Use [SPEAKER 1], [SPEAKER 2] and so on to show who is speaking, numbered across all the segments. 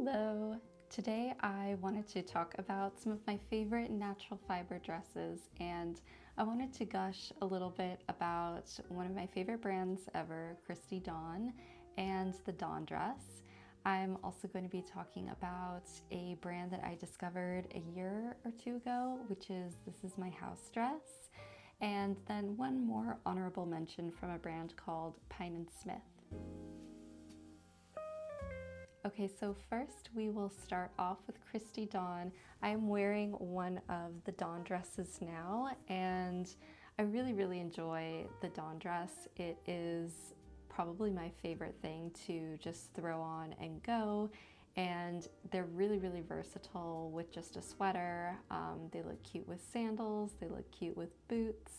[SPEAKER 1] Hello! Today I wanted to talk about some of my favorite natural fiber dresses, and I wanted to gush a little bit about one of my favorite brands ever, Christy Dawn, and the Dawn dress. I'm also going to be talking about a brand that I discovered a year or two ago, which is This Is My Housedress, and then one more honorable mention from a brand called Pyne & Smith. Okay, so first we will start off with Christy Dawn. I'm wearing one of the Dawn dresses now, and I really enjoy the Dawn dress. It is probably my favorite thing to just throw on and go, and they're really versatile with just a sweater. They look cute with sandals, they look cute with boots,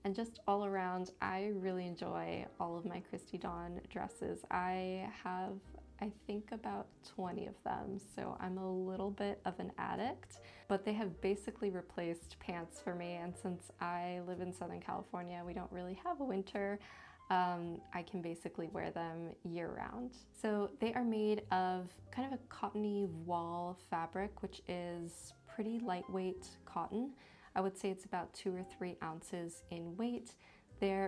[SPEAKER 1] and just all around, I really enjoy all of my Christy Dawn dresses. I have, I think, about 20 of them, so I'm a little bit of an addict, but they have basically replaced pants for me, and since I live in Southern California, we don't really have a winter. I can basically wear them year-round. So they are made of kind of a cottony voile fabric, which is pretty lightweight cotton. I would say it's about 2 or 3 ounces in weight.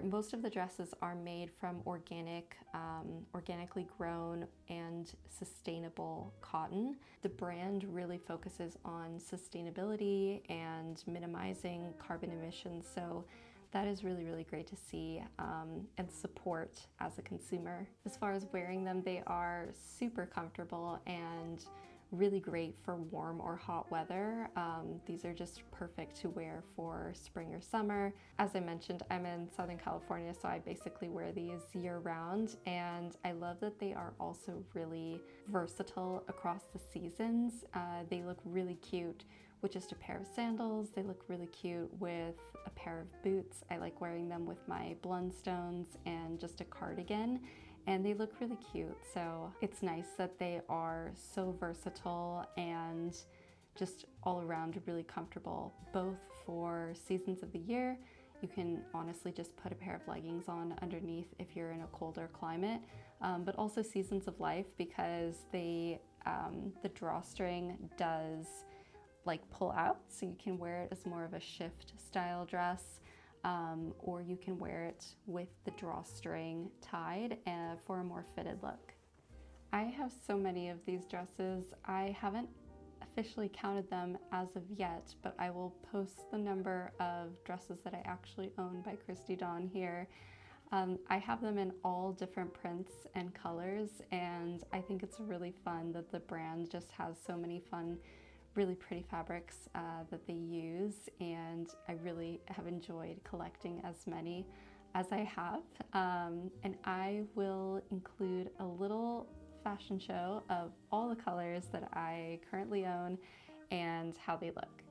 [SPEAKER 1] Most of the dresses are made from organically grown and sustainable cotton. The brand really focuses on sustainability and minimizing carbon emissions, so that is really great to see and support as a consumer. As far as wearing them, they are super comfortable and really great for warm or hot weather. These are just perfect to wear for spring or summer. As I mentioned, I'm in Southern California, so I basically wear these year-round, and I love that they are also really versatile across the seasons. They look really cute with just a pair of sandals. They look really cute with a pair of boots. I like wearing them with my Blundstones and just a cardigan, and they look really cute. So it's nice that they are so versatile and just all around really comfortable, both for seasons of the year. You can honestly just put a pair of leggings on underneath if you're in a colder climate, but also seasons of life, because the drawstring does pull out, so you can wear it as more of a shift style dress, or you can wear it with the drawstring tied for a more fitted look. I have so many of these dresses. I haven't officially counted them as of yet, but I will post the number of dresses that I actually own by Christy Dawn here. I have them in all different prints and colors, and I think it's really fun that the brand just has so many fun, really pretty fabrics that they use, and I really have enjoyed collecting as many as I have. And I will include a little fashion show of all the colors that I currently own and how they look.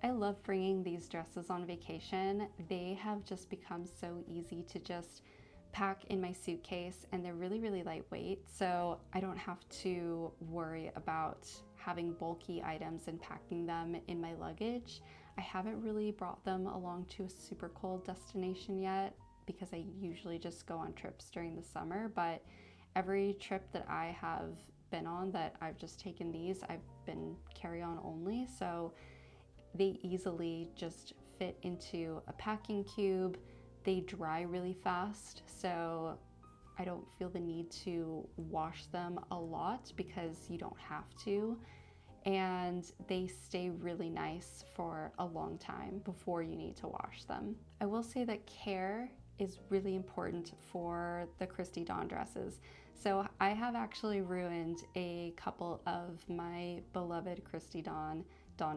[SPEAKER 1] I love bringing these dresses on vacation. They have just become so easy to just pack in my suitcase, and they're really, really lightweight. So I don't have to worry about having bulky items and packing them in my luggage. I haven't really brought them along to a super cold destination yet because I usually just go on trips during the summer, but every trip that I have been on that I've just taken these, I've been carry-on only, so they easily just fit into a packing cube. They dry really fast, so I don't feel the need to wash them a lot because you don't have to. And they stay really nice for a long time before you need to wash them. I will say that care is really important for the Christy Dawn dresses. So I have actually ruined a couple of my beloved Christy Dawn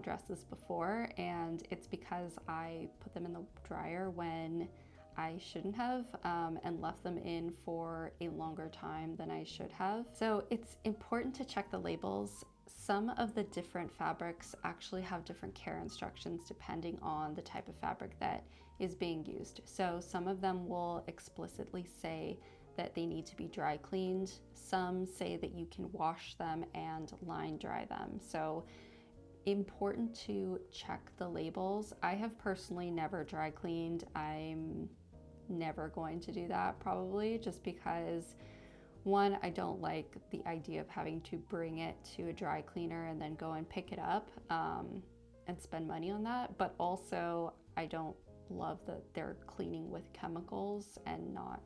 [SPEAKER 1] dresses before, and it's because I put them in the dryer when I shouldn't have, and left them in for a longer time than I should have. So it's important to check the labels. Some of the different fabrics actually have different care instructions depending on the type of fabric that is being used. So some of them will explicitly say that they need to be dry cleaned. Some say that you can wash them and line dry them. So important to check the labels. I have personally never dry cleaned. I'm never going to do that probably, just because one, I don't like the idea of having to bring it to a dry cleaner and then go and pick it up and spend money on that. But also I don't love that they're cleaning with chemicals and not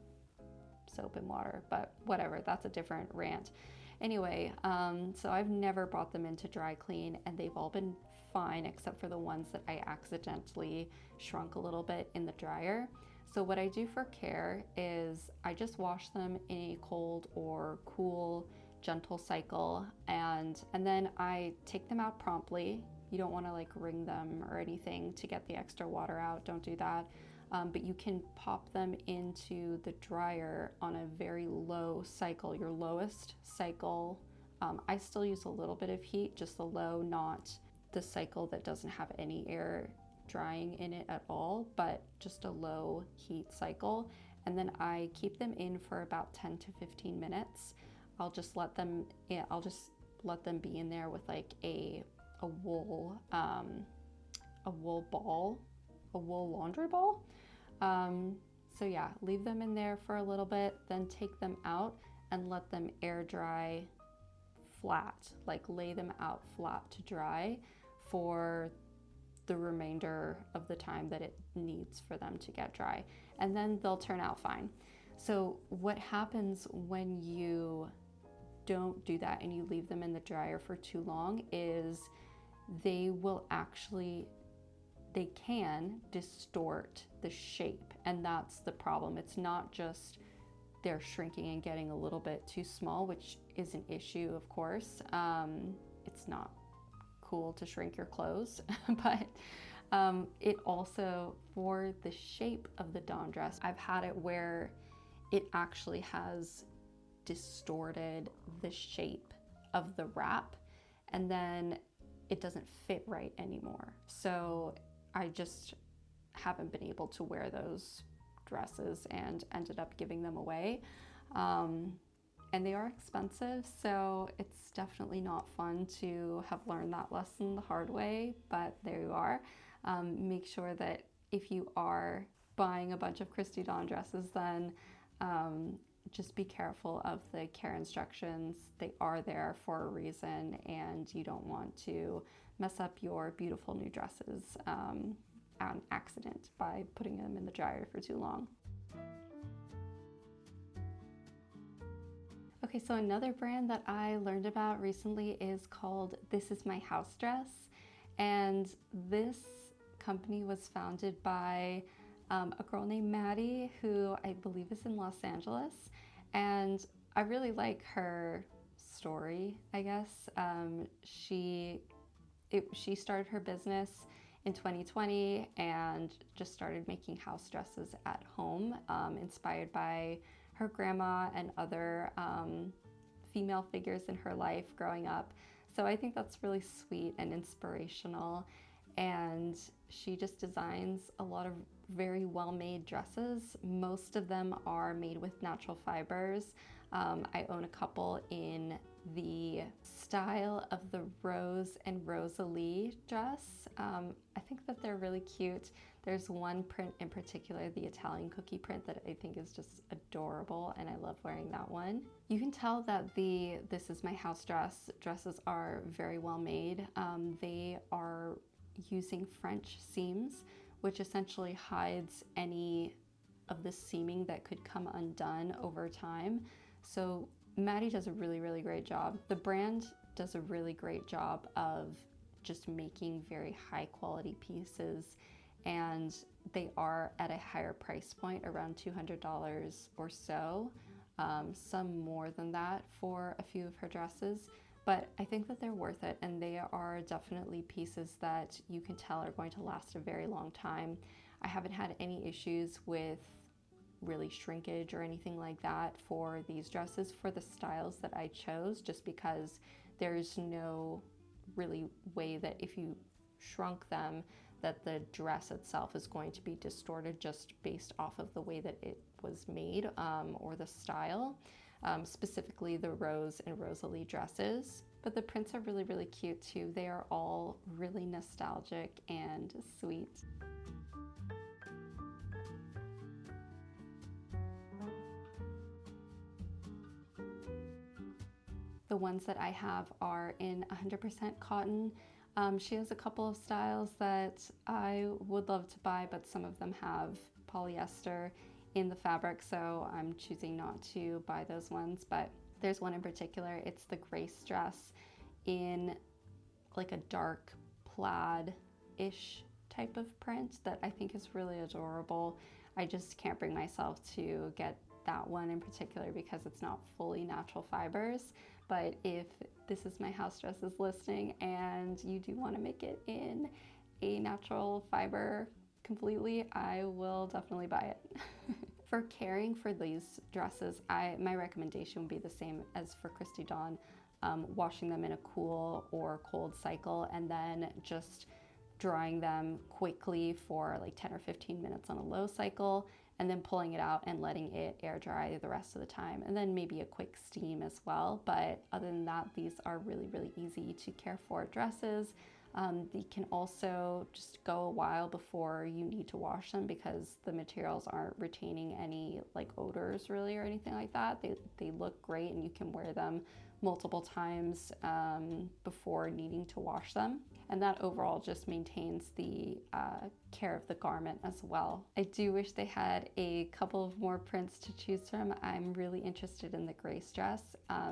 [SPEAKER 1] soap and water, but whatever, that's a different rant. Anyway, so I've never brought them into dry clean, and they've all been fine except for the ones that I accidentally shrunk a little bit in the dryer. So what I do for care is I just wash them in a cold or cool, gentle cycle, and then I take them out promptly. You don't want to like wring them or anything to get the extra water out, don't do that. But you can pop them into the dryer on a very low cycle, your lowest cycle. I still use a little bit of heat, just the low, not the cycle that doesn't have any air drying in it at all, but just a low heat cycle. And then I keep them in for about 10 to 15 minutes. I'll just let them be in there with like a wool ball, a wool laundry ball. So yeah, leave them in there for a little bit, then take them out and let them air dry flat, like lay them out flat to dry for the remainder of the time that it needs for them to get dry, and then they'll turn out fine. So what happens when you don't do that and you leave them in the dryer for too long is they can distort the shape, and that's the problem. It's not just they're shrinking and getting a little bit too small, which is an issue, of course. It's not cool to shrink your clothes, but it also, for the shape of the Dawn dress, I've had it where it actually has distorted the shape of the wrap, and then it doesn't fit right anymore. So I just haven't been able to wear those dresses and ended up giving them away. And they are expensive, so it's definitely not fun to have learned that lesson the hard way, but there you are. Make sure that if you are buying a bunch of Christy Dawn dresses, then just be careful of the care instructions. They are there for a reason, and you don't want to mess up your beautiful new dresses on accident by putting them in the dryer for too long. Okay, so another brand that I learned about recently is called This Is My Housedress, and this company was founded by a girl named Maddie, who I believe is in Los Angeles, and I really like her story, I guess. She started her business in 2020 and just started making house dresses at home, inspired by her grandma and other female figures in her life growing up. So I think that's really sweet and inspirational. and she just designs a lot of very well-made dresses. Most of them are made with natural fibers. I own a couple in the style of the Rose and Rosalie dress. I think that they're really cute. There's one print in particular, the Italian cookie print, that I think is just adorable, and I love wearing that one. You can tell that the This Is My House dress dresses are very well made. They are using French seams, which essentially hides any of the seaming that could come undone over time. So Maddie does a really, really great job. The brand does a really great job of just making very high quality pieces, and they are at a higher price point, around $200 or so, some more than that for a few of her dresses. But I think that they're worth it, and they are definitely pieces that you can tell are going to last a very long time. I haven't had any issues with really shrinkage or anything like that for these dresses for the styles that I chose, just because there's no really way that if you shrunk them that the dress itself is going to be distorted just based off of the way that it was made, or the style, specifically the Rose and Rosalie dresses. But the prints are really, really cute too. They are all really nostalgic and sweet. The ones that I have are in 100% cotton. She has a couple of styles that I would love to buy, but some of them have polyester in the fabric, so I'm choosing not to buy those ones. But there's one in particular, it's the Grace dress in like a dark plaid-ish type of print that I think is really adorable. I just can't bring myself to get that one in particular because it's not fully natural fibers. But if This Is My House Dress is listening and you do want to make it in a natural fiber completely, I will definitely buy it. For caring for these dresses, my recommendation would be the same as for Christy Dawn, washing them in a cool or cold cycle and then just drying them quickly for like 10 or 15 minutes on a low cycle, and then pulling it out and letting it air dry the rest of the time, and then maybe a quick steam as well. But other than that, these are really, really easy to care for dresses. They can also just go a while before you need to wash them because the materials aren't retaining any like odors really or anything like that. They look great, and you can wear them multiple times before needing to wash them. And that overall just maintains the care of the garment as well. I do wish they had a couple of more prints to choose from. I'm really interested in the Grace dress.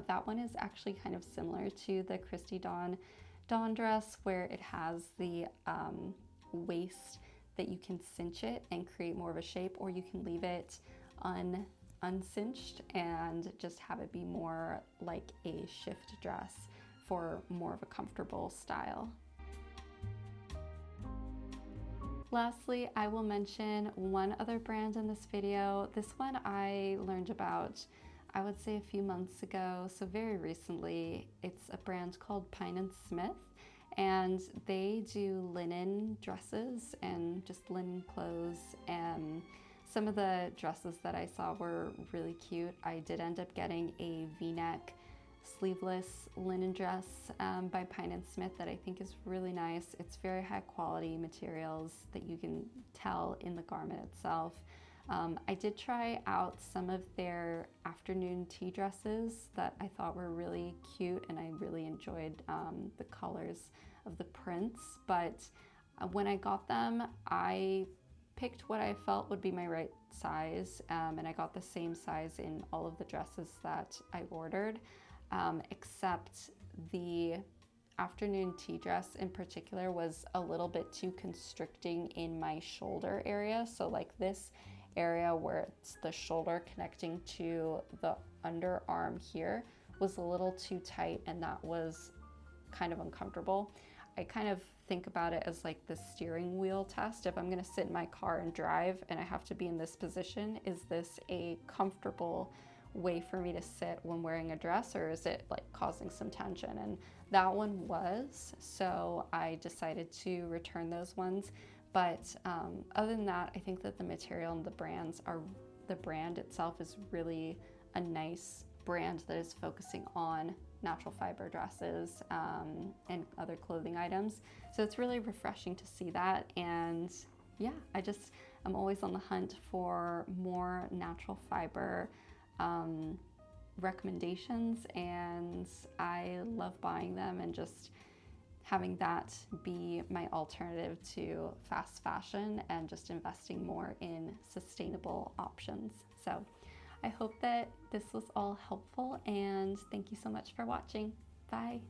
[SPEAKER 1] That one is actually kind of similar to the Christy Dawn dress, where it has the waist that you can cinch it and create more of a shape, or you can leave it uncinched and just have it be more like a shift dress for more of a comfortable style. Lastly, I will mention one other brand in this video. This one I learned about, I would say, a few months ago, so very recently. It's a brand called Pyne & and they do linen dresses and just linen clothes, and some of the dresses that I saw were really cute. I did end up getting a V-neck sleeveless linen dress by Pyne & that I think is really nice. It's very high quality materials that you can tell in the garment itself. I did try out some of their afternoon tea dresses that I thought were really cute, and I really enjoyed the colors of the prints. But when I got them, I picked what I felt would be my right size, and I got the same size in all of the dresses that I ordered, except the afternoon tea dress in particular was a little bit too constricting in my shoulder area. So like this area where it's the shoulder connecting to the underarm here was a little too tight, and that was kind of uncomfortable. I kind of think about it as like the steering wheel test. If I'm gonna sit in my car and drive and I have to be in this position, is this a comfortable way for me to sit when wearing a dress, or is it like causing some tension? And that one was, so I decided to return those ones. But other than that, I think that the material and the brand itself is really a nice brand that is focusing on natural fiber dresses and other clothing items. So it's really refreshing to see that. And yeah, I'm always on the hunt for more natural fiber recommendations, and I love buying them and just having that be my alternative to fast fashion and just investing more in sustainable options. So I hope that this was all helpful, and thank you so much for watching. Bye.